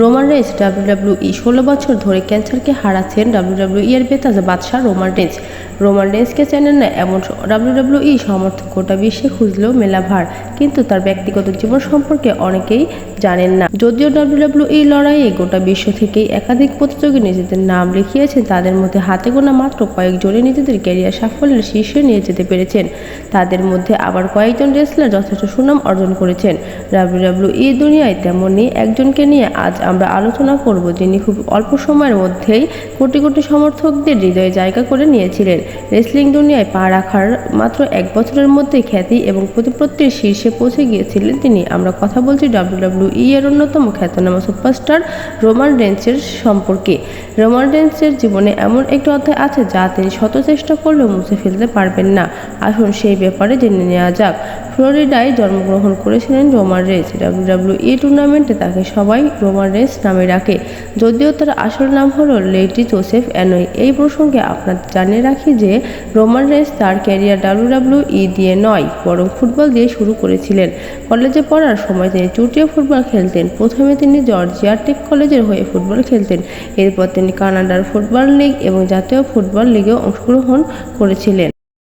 Roman Reigns WWE 16 বছর ধরে ক্যান্সারকে হারাচ্ছেন WWE এর বেতাজ বাদশাহ রোমান রেইন্স। রোমান রেইন্সকে চেনেন না এমন ডাব্লিউডাব্লিউই সমর্থক গোটা বিশ্বে খুঁজলেও মেলা ভার, কিন্তু তার ব্যক্তিগত জীবন সম্পর্কে অনেকেই জানেন না। যদিও ডাব্লিউডাব্লিউই লড়াইয়ে গোটা বিশ্ব থেকেই একাধিক প্রতিযোগী নিজেদের নাম লিখিয়েছেন, তাদের মধ্যে হাতে গোনা মাত্র কয়েকজনই নিজেদের ক্যারিয়ার সাফল্যের শীর্ষে নিয়ে যেতে পেরেছেন। তাদের মধ্যে আবার কয়েকজন রেসলার যথেষ্ট সুনাম অর্জন করেছেন। ডাব্লিউডাব্লিউই দুনিয়ায় তেমনই একজনকে নিয়ে আজ আমরা আলোচনা করব, যিনি খুব অল্প সময়ের মধ্যেই কোটি কোটি সমর্থকদের হৃদয়ে জায়গা করে নিয়েছিলেন। রেসলিং দুনিয়ায় পা রাখার মাত্র 1 বছরের মধ্যে খ্যাতি এবং প্রতিপত্তির শীর্ষে পৌঁছে গিয়েছিলেন তিনি। আমরা কথা বলছি ডাব্লিউডাব্লিউই এর অন্যতম খ্যাতনামা সুপারস্টার রোমান রেইন্সের সম্পর্কে। রোমান রেইন্সের জীবনে এমন একটি অধ্যায় আছে যা তিনি শত চেষ্টা করলেও মুছে ফেলতে পারবেন না। আসুন সেই ব্যাপারে জেনে নেওয়া যাক। ফ্লোরিডায় জন্মগ্রহণ করেছিলেন রোমান রেইন্স। ডাব্লিউডাব্লিউই টুর্নামেন্টে তাকে সবাই রোমান রেইন্স নামে ডাকে, যদিও তার আসল নাম হলো লেডি জোসেফ অ্যানোই। এই প্রসঙ্গে আপনাদের জানিয়ে রাখি যে রোমান রেইন্স তার ক্যারিয়ার ডাব্লিউডাব্লিউই দিয়ে নয়, বরং ফুটবল দিয়ে শুরু করেছিলেন। কলেজে পড়ার সময় তিনি চুটিয়ে ফুটবল খেলতেন। প্রথমে তিনি জর্জিয়া টেক কলেজের হয়ে ফুটবল খেলতেন, এরপর তিনি কানাডার ফুটবল লিগ এবং জাতীয় ফুটবল লিগেও অংশগ্রহণ করেছিলেন।